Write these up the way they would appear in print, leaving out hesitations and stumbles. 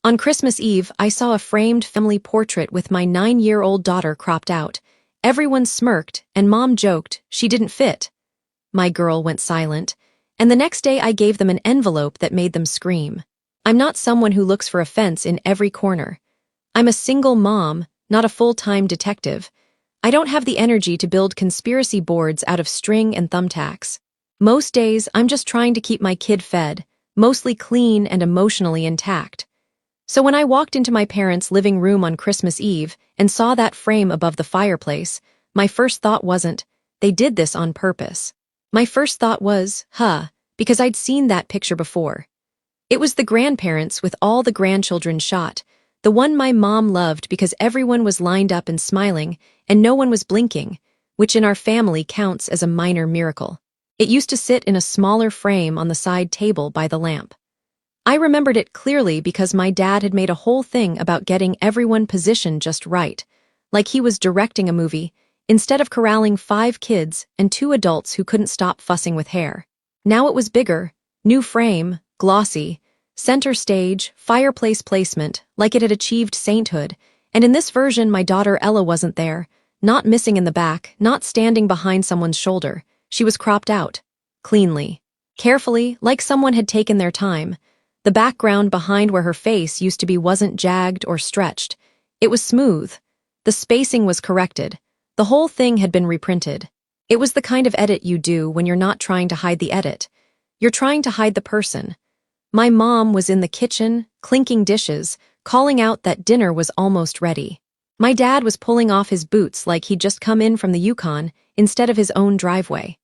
On Christmas Eve, I saw a framed family portrait with my 9-year-old daughter cropped out. Everyone smirked, and Mom joked she didn't fit. My girl went silent, and the next day I gave them an envelope that made them scream. I'm not someone who looks for offense in every corner. I'm a single mom, not a full-time detective. I don't have the energy to build conspiracy boards out of string and thumbtacks. Most days, I'm just trying to keep my kid fed, mostly clean and emotionally intact. So when I walked into my parents' living room on Christmas Eve and saw that frame above the fireplace, my first thought wasn't, they did this on purpose. My first thought was, because I'd seen that picture before. It was the grandparents with all the grandchildren shot, the one my mom loved because everyone was lined up and smiling, and no one was blinking, which in our family counts as a minor miracle. It used to sit in a smaller frame on the side table by the lamp. I remembered it clearly because my dad had made a whole thing about getting everyone positioned just right, like he was directing a movie, instead of corralling 5 kids and 2 adults who couldn't stop fussing with hair. Now it was bigger, new frame, glossy, center stage, fireplace placement, like it had achieved sainthood, and in this version my daughter Ella wasn't there, not missing in the back, not standing behind someone's shoulder. She was cropped out, cleanly, carefully, like someone had taken their time. The background behind where her face used to be wasn't jagged or stretched. It was smooth. The spacing was corrected. The whole thing had been reprinted. It was the kind of edit you do when you're not trying to hide the edit. You're trying to hide the person. My mom was in the kitchen, clinking dishes, calling out that dinner was almost ready. My dad was pulling off his boots like he'd just come in from the Yukon instead of his own driveway.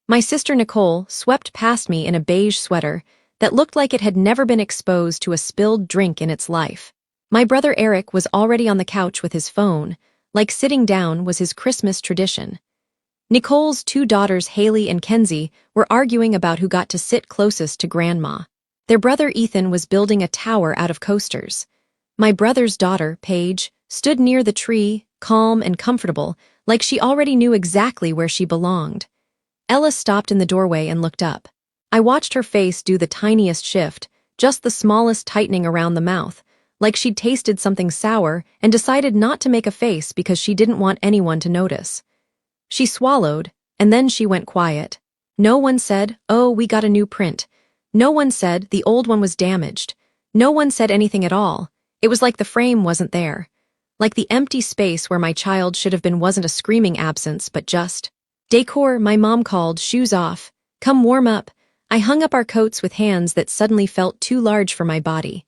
My sister Nicole swept past me in a beige sweater that looked like it had never been exposed to a spilled drink in its life. My brother Eric was already on the couch with his phone, like sitting down was his Christmas tradition. Nicole's 2 daughters, Haley and Kenzie, were arguing about who got to sit closest to Grandma. Their brother Ethan was building a tower out of coasters. My brother's daughter, Paige, stood near the tree, calm and comfortable, like she already knew exactly where she belonged. Ella stopped in the doorway and looked up. I watched her face do the tiniest shift, just the smallest tightening around the mouth, like she'd tasted something sour and decided not to make a face because she didn't want anyone to notice. She swallowed, and then she went quiet. No one said, "Oh, we got a new print." No one said the old one was damaged. No one said anything at all. It was like the frame wasn't there. Like the empty space where my child should have been wasn't a screaming absence, but just decor. My mom called, "Shoes off. Come warm up." I hung up our coats with hands that suddenly felt too large for my body.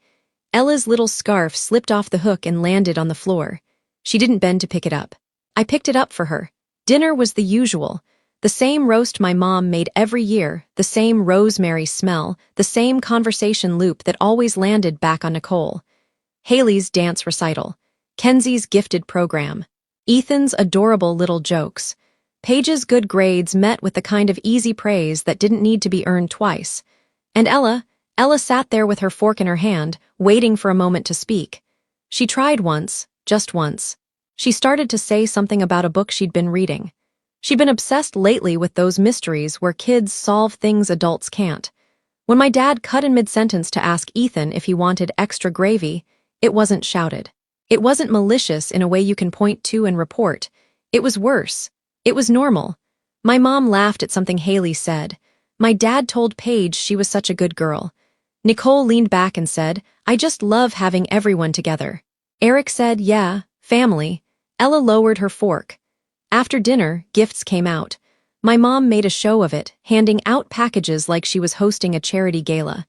Ella's little scarf slipped off the hook and landed on the floor. She didn't bend to pick it up. I picked it up for her. Dinner was the usual. The same roast my mom made every year, the same rosemary smell, the same conversation loop that always landed back on Nicole. Haley's dance recital. Kenzie's gifted program. Ethan's adorable little jokes. Paige's good grades met with the kind of easy praise that didn't need to be earned twice. And Ella sat there with her fork in her hand, waiting for a moment to speak. She tried once, just once. She started to say something about a book she'd been reading. She'd been obsessed lately with those mysteries where kids solve things adults can't. When my dad cut in mid-sentence to ask Ethan if he wanted extra gravy, it wasn't shouted. It wasn't malicious in a way you can point to and report. It was worse. It was normal. My mom laughed at something Haley said. My dad told Paige she was such a good girl. Nicole leaned back and said, "I just love having everyone together." Eric said, "Yeah, family." Ella lowered her fork. After dinner, gifts came out. My mom made a show of it, handing out packages like she was hosting a charity gala.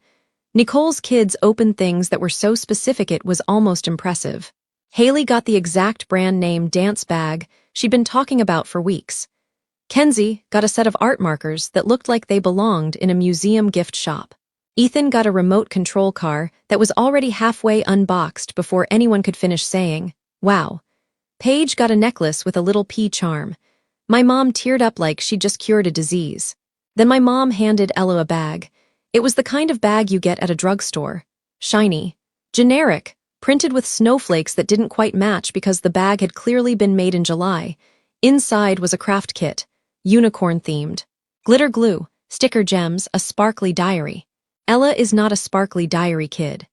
Nicole's kids opened things that were so specific it was almost impressive. Haley got the exact brand name dance bag she'd been talking about for weeks. Kenzie got a set of art markers that looked like they belonged in a museum gift shop. Ethan got a remote control car that was already halfway unboxed before anyone could finish saying, "Wow." Paige got a necklace with a little pea charm. My mom teared up like she'd just cured a disease. Then my mom handed Ella a bag. It was the kind of bag you get at a drugstore. Shiny. Generic. Printed with snowflakes that didn't quite match because the bag had clearly been made in July. Inside was a craft kit. Unicorn-themed. Glitter glue, sticker gems, a sparkly diary. Ella is not a sparkly diary kid.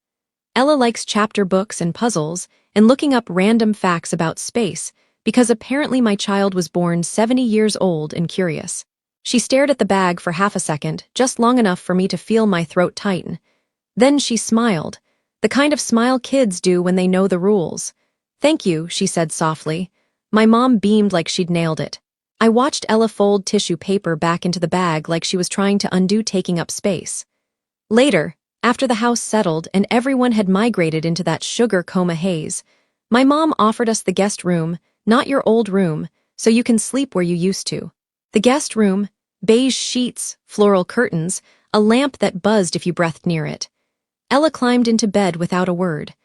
Ella likes chapter books and puzzles and looking up random facts about space because apparently my child was born 70 years old and curious. She stared at the bag for half a second, just long enough for me to feel my throat tighten. Then she smiled, the kind of smile kids do when they know the rules. "Thank you," she said softly. My mom beamed like she'd nailed it. I watched Ella fold tissue paper back into the bag like she was trying to undo taking up space. Later, after the house settled and everyone had migrated into that sugar coma haze, my mom offered us the guest room, not your old room, so you can sleep where you used to. The guest room, beige sheets, floral curtains, a lamp that buzzed if you breathed near it. Ella climbed into bed without a word.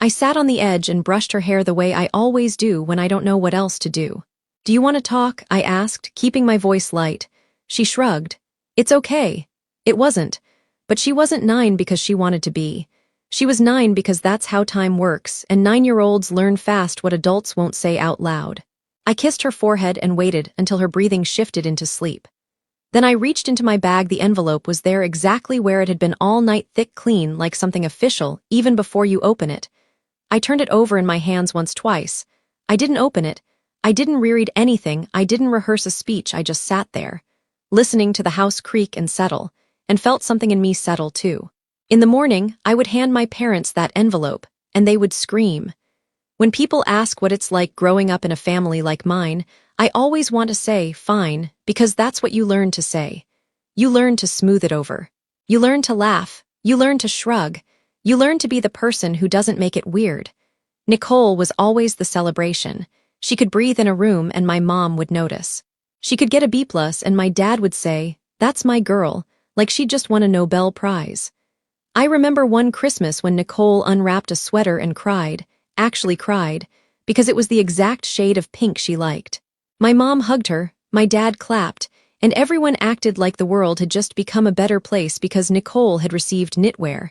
I sat on the edge and brushed her hair the way I always do when I don't know what else to do. "Do you want to talk?" I asked, keeping my voice light. She shrugged. "It's okay." It wasn't. But she wasn't 9 because she wanted to be. She was 9 because that's how time works, and 9-year-olds learn fast what adults won't say out loud. I kissed her forehead and waited until her breathing shifted into sleep. Then I reached into my bag. The envelope was there exactly where it had been all night, thick, clean, like something official, even before you open it. I turned it over in my hands once, twice. I didn't open it. I didn't reread anything. I didn't rehearse a speech. I just sat there, listening to the house creak and settle, and felt something in me settle too. In the morning, I would hand my parents that envelope, and they would scream. When people ask what it's like growing up in a family like mine, I always want to say, fine, because that's what you learn to say. You learn to smooth it over. You learn to laugh. You learn to shrug. You learn to be the person who doesn't make it weird. Nicole was always the celebration. She could breathe in a room and my mom would notice. She could get a B+ and my dad would say, "That's my girl," like she'd just won a Nobel Prize. I remember one Christmas when Nicole unwrapped a sweater and cried, actually cried, because it was the exact shade of pink she liked. My mom hugged her, my dad clapped, and everyone acted like the world had just become a better place because Nicole had received knitwear.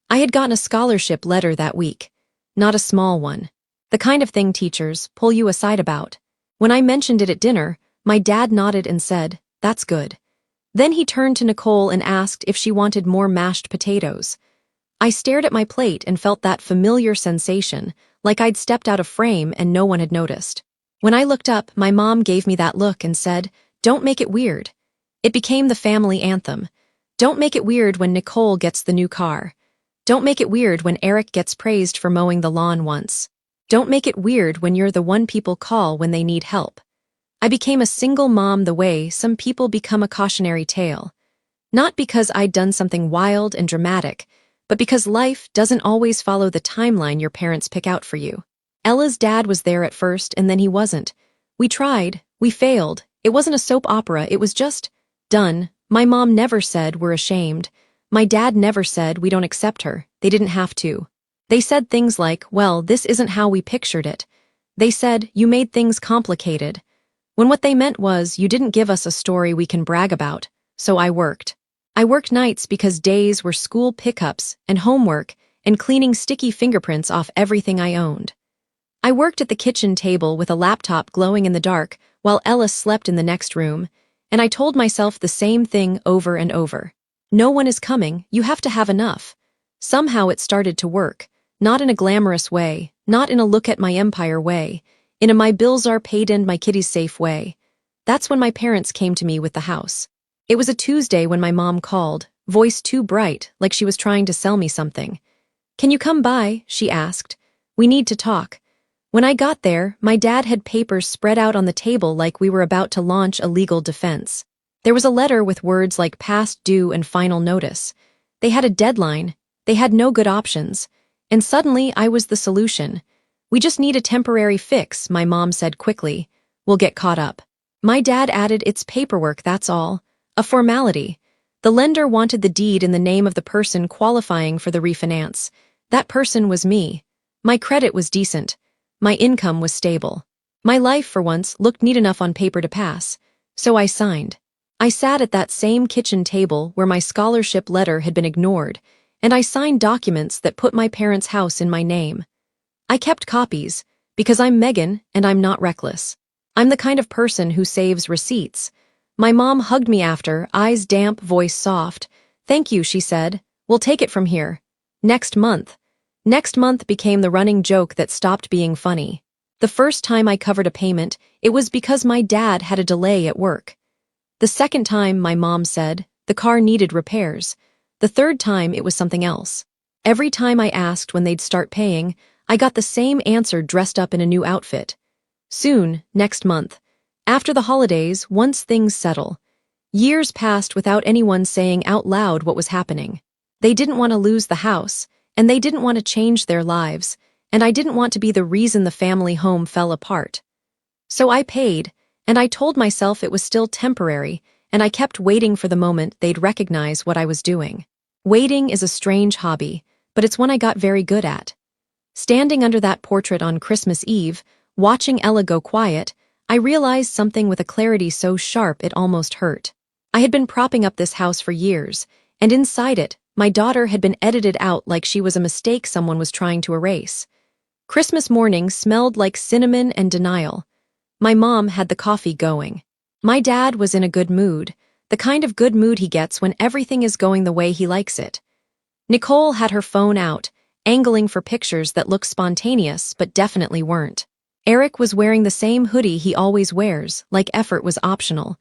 I had gotten a scholarship letter that week. Not a small one. The kind of thing teachers pull you aside about. When I mentioned it at dinner, my dad nodded and said, "That's good." Then he turned to Nicole and asked if she wanted more mashed potatoes. I stared at my plate and felt that familiar sensation, like I'd stepped out of frame and no one had noticed. When I looked up, my mom gave me that look and said, "Don't make it weird." It became the family anthem. Don't make it weird when Nicole gets the new car. Don't make it weird when Eric gets praised for mowing the lawn once. Don't make it weird when you're the one people call when they need help. I became a single mom the way some people become a cautionary tale. Not because I'd done something wild and dramatic, but because life doesn't always follow the timeline your parents pick out for you. Ella's dad was there at first and then he wasn't. We tried, we failed. It wasn't a soap opera, it was just done. My mom never said we're ashamed. My dad never said we don't accept her. They didn't have to. They said things like, "Well, this isn't how we pictured it." They said, "You made things complicated." When what they meant was, "You didn't give us a story we can brag about." So I worked. I worked nights because days were school pickups and homework and cleaning sticky fingerprints off everything I owned. I worked at the kitchen table with a laptop glowing in the dark while Ella slept in the next room, and I told myself the same thing over and over. No one is coming, you have to have enough. Somehow it started to work, not in a glamorous way, not in a look at my empire way, in a my bills are paid and my kitty's safe way. That's when my parents came to me with the house. It was a Tuesday when my mom called, voice too bright, like she was trying to sell me something. "Can you come by?" she asked. "We need to talk." When I got there, my dad had papers spread out on the table like we were about to launch a legal defense. There was a letter with words like past due and final notice. They had a deadline. They had no good options. And suddenly I was the solution. "We just need a temporary fix," my mom said quickly. "We'll get caught up." My dad added, "It's paperwork, that's all. A formality." The lender wanted the deed in the name of the person qualifying for the refinance. That person was me. My credit was decent. My income was stable. My life, for once, looked neat enough on paper to pass. So I signed. I sat at that same kitchen table where my scholarship letter had been ignored, and I signed documents that put my parents' house in my name. I kept copies, because I'm Megan and I'm not reckless. I'm the kind of person who saves receipts. My mom hugged me after, eyes damp, voice soft. "Thank you," she said. "We'll take it from here. Next month." Next month became the running joke that stopped being funny. The first time I covered a payment, it was because my dad had a delay at work. The second time, my mom said, the car needed repairs. The third time, it was something else. Every time I asked when they'd start paying, I got the same answer dressed up in a new outfit. Soon, next month. After the holidays, once things settle. Years passed without anyone saying out loud what was happening. They didn't want to lose the house, and they didn't want to change their lives, and I didn't want to be the reason the family home fell apart. So I paid, and I told myself it was still temporary, and I kept waiting for the moment they'd recognize what I was doing. Waiting is a strange hobby, but it's one I got very good at. Standing under that portrait on Christmas Eve, watching Ella go quiet, I realized something with a clarity so sharp it almost hurt. I had been propping up this house for years, and inside it, my daughter had been edited out like she was a mistake someone was trying to erase. Christmas morning smelled like cinnamon and denial. My mom had the coffee going. My dad was in a good mood, the kind of good mood he gets when everything is going the way he likes it. Nicole had her phone out, angling for pictures that looked spontaneous but definitely weren't. Eric was wearing the same hoodie he always wears, like effort was optional.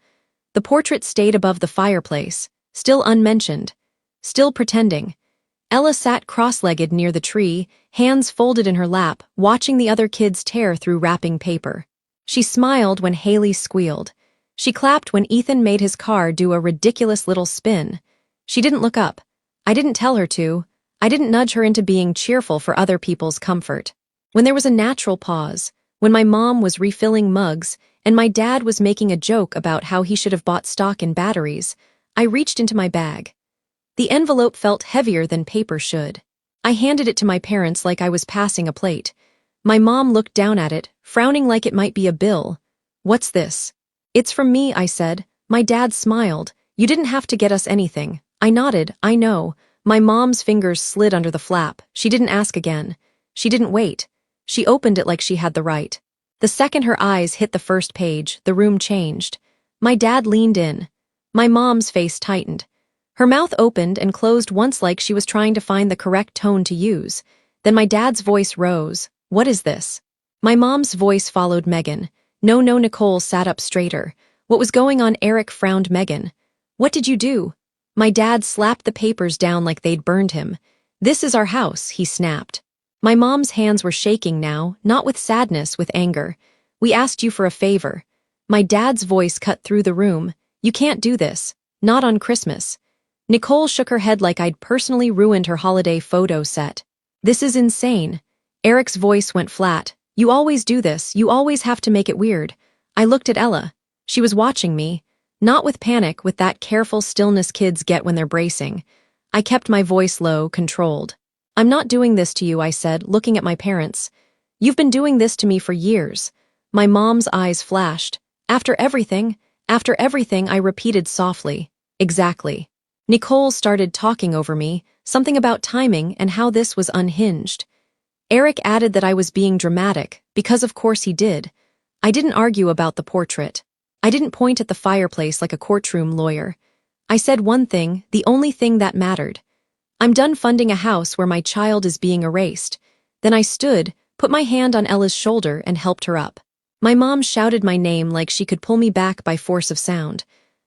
The portrait stayed above the fireplace, still unmentioned, still pretending. Ella sat cross-legged near the tree, hands folded in her lap, watching the other kids tear through wrapping paper. She smiled when Haley squealed. She clapped when Ethan made his car do a ridiculous little spin. She didn't look up. I didn't tell her to. I didn't nudge her into being cheerful for other people's comfort. When there was a natural pause, when my mom was refilling mugs and my dad was making a joke about how he should have bought stock in batteries, I reached into my bag. The envelope felt heavier than paper should. I handed it to my parents like I was passing a plate. My mom looked down at it, frowning like it might be a bill. "What's this?" "It's from me," I said. My dad smiled. "You didn't have to get us anything." I nodded. "I know." My mom's fingers slid under the flap. She didn't ask again. She didn't wait. She opened it like she had the right. The second her eyes hit the first page, the room changed. My dad leaned in. My mom's face tightened. Her mouth opened and closed once like she was trying to find the correct tone to use. Then my dad's voice rose. "What is this?" My mom's voice followed Megan. No, Nicole sat up straighter. "What was going on?" Eric frowned. "Megan, what did you do?" My dad slapped the papers down like they'd burned him. "This is our house," he snapped. My mom's hands were shaking now, not with sadness, with anger. "We asked you for a favor." My dad's voice cut through the room. "You can't do this. Not on Christmas." Nicole shook her head like I'd personally ruined her holiday photo set. "This is insane." Eric's voice went flat. "You always do this. You always have to make it weird." I looked at Ella. She was watching me. Not with panic, with that careful stillness kids get when they're bracing. I kept my voice low, controlled. "I'm not doing this to you," I said, looking at my parents. "You've been doing this to me for years." My mom's eyes flashed. After everything, I repeated softly. "Exactly." Nicole started talking over me, something about timing and how this was unhinged. Eric added that I was being dramatic, because of course he did. I didn't argue about the portrait. I didn't point at the fireplace like a courtroom lawyer. I said one thing, the only thing that mattered. "I'm done funding a house where my child is being erased." Then I stood, put my hand on Ella's shoulder and helped her up. My mom shouted my name like she could pull me back by force of sound.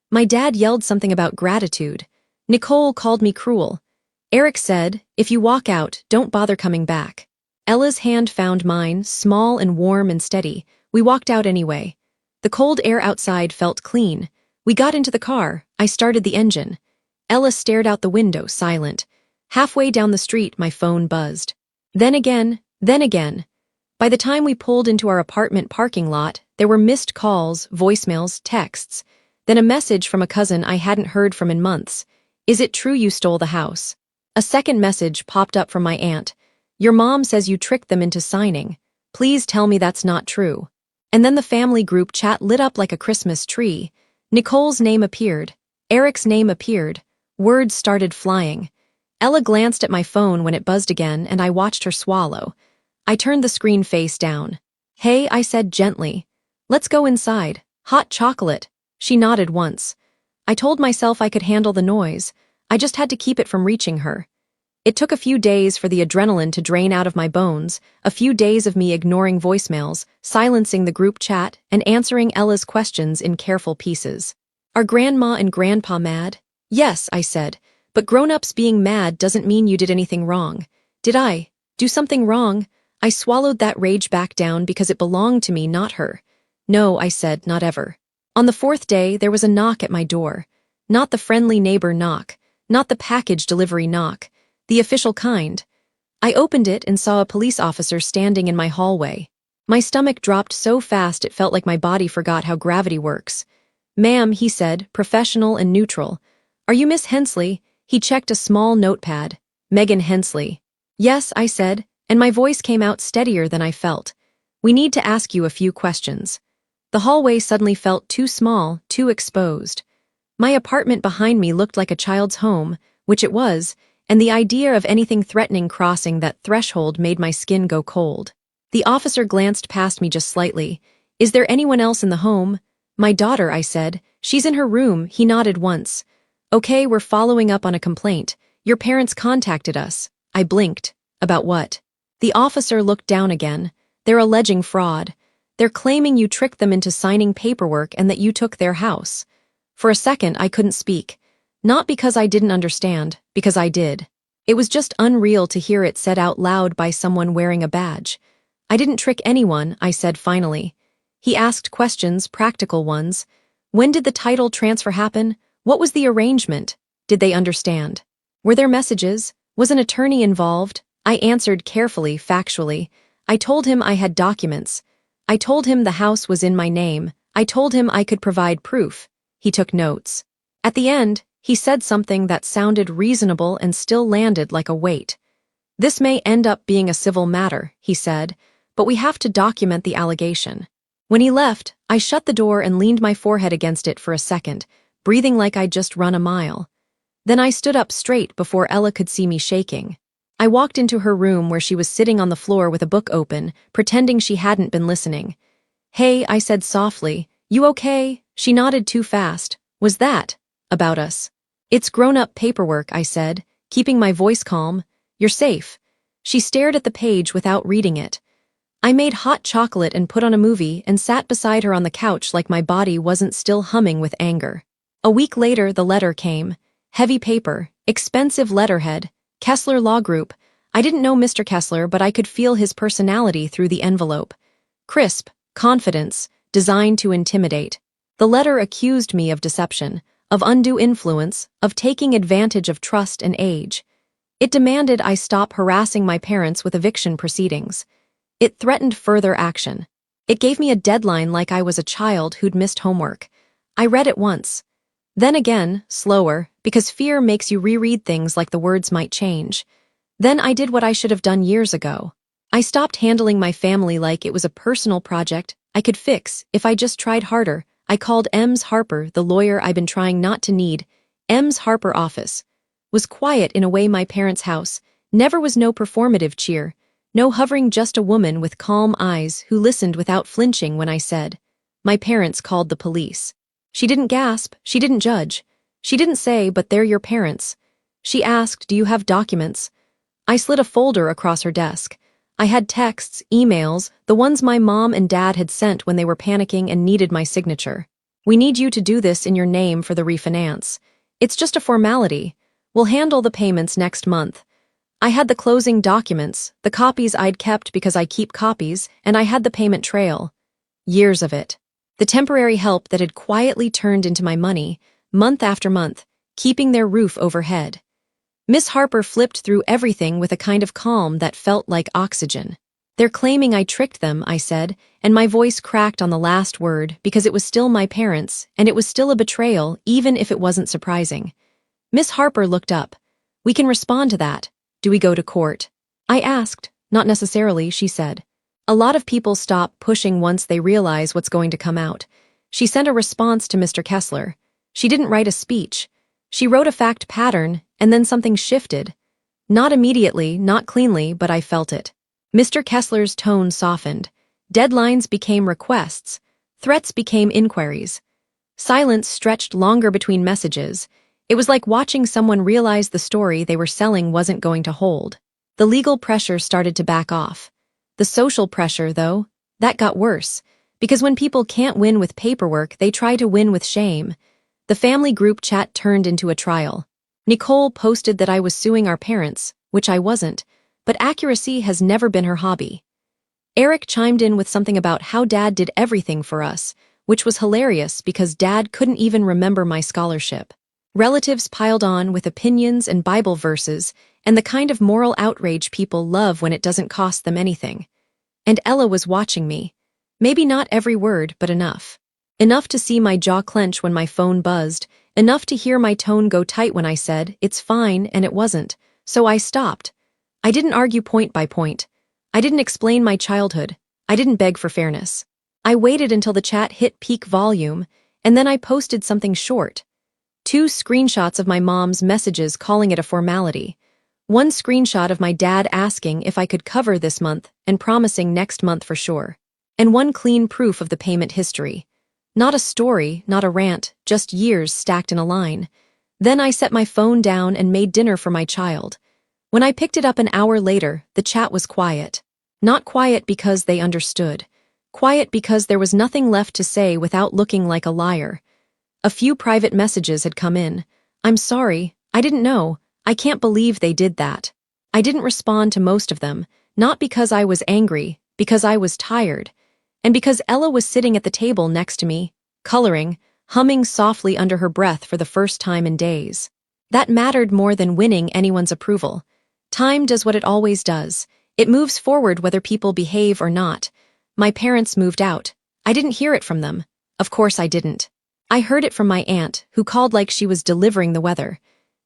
My dad yelled something about gratitude. Nicole called me cruel. Eric said, "If you walk out, don't bother coming back." Ella's hand found mine, small and warm and steady. We walked out anyway. The cold air outside felt clean. We got into the car. I started the engine. Ella stared out the window, silent. Halfway down the street, my phone buzzed. Then again, then again. By the time we pulled into our apartment parking lot, there were missed calls, voicemails, texts. Then a message from a cousin I hadn't heard from in months. "Is it true you stole the house?" A second message popped up from my aunt. "Your mom says you tricked them into signing. Please tell me that's not true." And then the family group chat lit up like a Christmas tree. Nicole's name appeared. Eric's name appeared. Words started flying. Ella glanced at my phone when it buzzed again, and I watched her swallow. I turned the screen face down. "Hey," I said gently. "Let's go inside. Hot chocolate." She nodded once. I told myself I could handle the noise. I just had to keep it from reaching her. It took a few days for the adrenaline to drain out of my bones, a few days of me ignoring voicemails, silencing the group chat, and answering Ella's questions in careful pieces. Are Grandma and Grandpa mad? Yes, I said, but grown-ups being mad doesn't mean you did anything wrong. Did I do something wrong? I swallowed that rage back down because it belonged to me, not her. No, I said, not ever. On the fourth day, there was a knock at my door. Not the friendly neighbor knock, not the package delivery knock, the official kind. I opened it and saw a police officer standing in my hallway. My stomach dropped so fast it felt like my body forgot how gravity works. Ma'am, he said, professional and neutral. Are you Miss Hensley? He checked a small notepad. Megan Hensley. Yes, I said, and my voice came out steadier than I felt. We need to ask you a few questions. The hallway suddenly felt too small, too exposed. My apartment behind me looked like a child's home, which it was, and the idea of anything threatening crossing that threshold made my skin go cold. The officer glanced past me just slightly. Is there anyone else in the home? My daughter, I said. She's in her room, he nodded once. Okay, we're following up on a complaint. Your parents contacted us. I blinked. About what? The officer looked down again. They're alleging fraud. They're claiming you tricked them into signing paperwork and that you took their house. For a second, I couldn't speak. Not because I didn't understand, because I did. It was just unreal to hear it said out loud by someone wearing a badge. I didn't trick anyone, I said finally. He asked questions, practical ones. When did the title transfer happen? What was the arrangement? Did they understand? Were there messages? Was an attorney involved? I answered carefully, factually. I told him I had documents. I told him the house was in my name. I told him I could provide proof. He took notes. At the end, he said something that sounded reasonable and still landed like a weight. This may end up being a civil matter, he said, but we have to document the allegation. When he left, I shut the door and leaned my forehead against it for a second, breathing like I'd just run a mile. Then I stood up straight before Ella could see me shaking. I walked into her room where she was sitting on the floor with a book open, pretending she hadn't been listening. Hey, I said softly, you okay? She nodded too fast. Was that about us? It's grown-up paperwork, I said, keeping my voice calm. You're safe. She stared at the page without reading it. I made hot chocolate and put on a movie and sat beside her on the couch like my body wasn't still humming with anger. A week later, the letter came. Heavy paper, expensive letterhead, Kessler Law Group. I didn't know Mr. Kessler, but I could feel his personality through the envelope. Crisp, confidence, designed to intimidate. The letter accused me of deception, of undue influence, of taking advantage of trust and age. It demanded I stop harassing my parents with eviction proceedings. It threatened further action. It gave me a deadline like I was a child who'd missed homework. I read it once. Then again, slower, because fear makes you reread things like the words might change. Then I did what I should have done years ago. I stopped handling my family like it was a personal project I could fix if I just tried harder. I called Ems Harper, the lawyer I've been trying not to need. Ems Harper office. Was quiet in a way my parents' house. Never was no performative cheer. No hovering, just a woman with calm eyes who listened without flinching when I said. My parents called the police. She didn't gasp, she didn't judge. She didn't say, but they're your parents. She asked, do you have documents? I slid a folder across her desk. I had texts, emails, the ones my mom and dad had sent when they were panicking and needed my signature. We need you to do this in your name for the refinance. It's just a formality. We'll handle the payments next month. I had the closing documents, the copies I'd kept because I keep copies, and I had the payment trail. Years of it. The temporary help that had quietly turned into my money, month after month, keeping their roof overhead. Miss Harper flipped through everything with a kind of calm that felt like oxygen. They're claiming I tricked them, I said, and my voice cracked on the last word because it was still my parents, and it was still a betrayal, even if it wasn't surprising. Miss Harper looked up. We can respond to that. Do we go to court? I asked. Not necessarily, she said. A lot of people stop pushing once they realize what's going to come out. She sent a response to Mr. Kessler. She didn't write a speech. She wrote a fact pattern, and then something shifted. Not immediately, not cleanly, but I felt it. Mr. Kessler's tone softened. Deadlines became requests. Threats became inquiries. Silence stretched longer between messages, It was like watching someone realize the story they were selling wasn't going to hold. The legal pressure started to back off. The social pressure, though, that got worse, because when people can't win with paperwork, they try to win with shame. The family group chat turned into a trial. Nicole posted that I was suing our parents, which I wasn't, but accuracy has never been her hobby. Eric chimed in with something about how Dad did everything for us, which was hilarious because Dad couldn't even remember my scholarship. Relatives piled on with opinions and Bible verses, and the kind of moral outrage people love when it doesn't cost them anything. And Ella was watching me. Maybe not every word, but enough. Enough to see my jaw clench when my phone buzzed, enough to hear my tone go tight when I said, "It's fine," and it wasn't. So I stopped. I didn't argue point by point. I didn't explain my childhood. I didn't beg for fairness. I waited until the chat hit peak volume, and then I posted something short. 2 screenshots of my mom's messages calling it a formality. 1 screenshot of my dad asking if I could cover this month and promising next month for sure. And 1 clean proof of the payment history. Not a story, not a rant, just years stacked in a line. Then I set my phone down and made dinner for my child. When I picked it up an hour later, the chat was quiet. Not quiet because they understood. Quiet because there was nothing left to say without looking like a liar. A few private messages had come in. "I'm sorry, I didn't know, I can't believe they did that." I didn't respond to most of them, not because I was angry, because I was tired. And because Ella was sitting at the table next to me, coloring, humming softly under her breath for the first time in days. That mattered more than winning anyone's approval. Time does what it always does. It moves forward whether people behave or not. My parents moved out. I didn't hear it from them. Of course I didn't. I heard it from my aunt, who called like she was delivering the weather.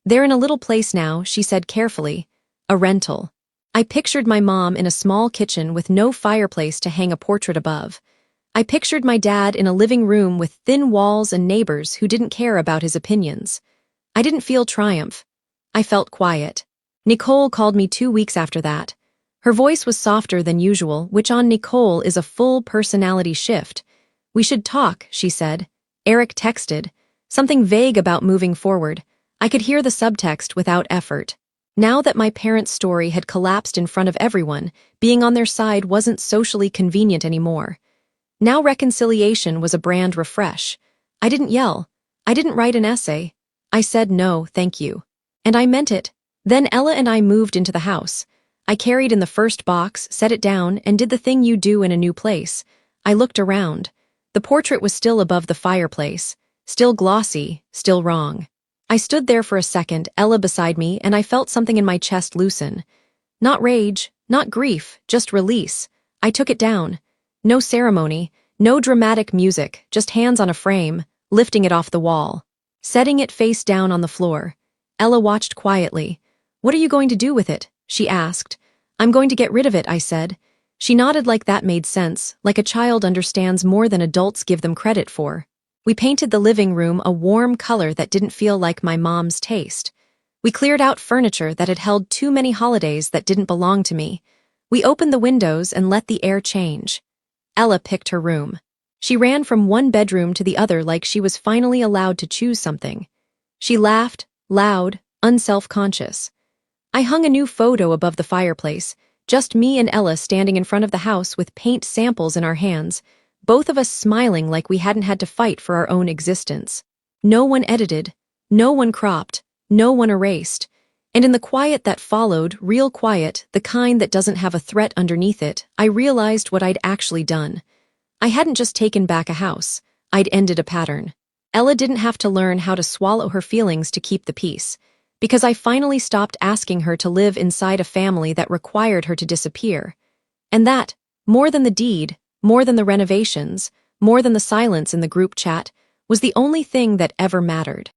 "They're in a little place now," she said carefully. "A rental." I pictured my mom in a small kitchen with no fireplace to hang a portrait above. I pictured my dad in a living room with thin walls and neighbors who didn't care about his opinions. I didn't feel triumph. I felt quiet. Nicole called me 2 weeks after that. Her voice was softer than usual, which on Nicole is a full personality shift. "We should talk," she said. Eric texted. Something vague about moving forward. I could hear the subtext without effort. Now that my parents' story had collapsed in front of everyone, being on their side wasn't socially convenient anymore. Now reconciliation was a brand refresh. I didn't yell. I didn't write an essay. I said no, thank you. And I meant it. Then Ella and I moved into the house. I carried in the first box, set it down, and did the thing you do in a new place. I looked around. The portrait was still above the fireplace, still glossy, still wrong. I stood there for a second, Ella beside me, and I felt something in my chest loosen. Not rage, not grief, just release. I took it down. No ceremony, no dramatic music, just hands on a frame, lifting it off the wall. Setting it face down on the floor. Ella watched quietly. "What are you going to do with it?" she asked. "I'm going to get rid of it," I said. She nodded like that made sense, like a child understands more than adults give them credit for. We painted the living room a warm color that didn't feel like my mom's taste. We cleared out furniture that had held too many holidays that didn't belong to me. We opened the windows and let the air change. Ella picked her room. She ran from one bedroom to the other like she was finally allowed to choose something. She laughed, loud, unself-conscious. I hung a new photo above the fireplace, just me and Ella standing in front of the house with paint samples in our hands, both of us smiling like we hadn't had to fight for our own existence. No one edited, no one cropped, no one erased. And in the quiet that followed, real quiet, the kind that doesn't have a threat underneath it, I realized what I'd actually done. I hadn't just taken back a house, I'd ended a pattern. Ella didn't have to learn how to swallow her feelings to keep the peace, because I finally stopped asking her to live inside a family that required her to disappear. And that, more than the deed, more than the renovations, more than the silence in the group chat, was the only thing that ever mattered.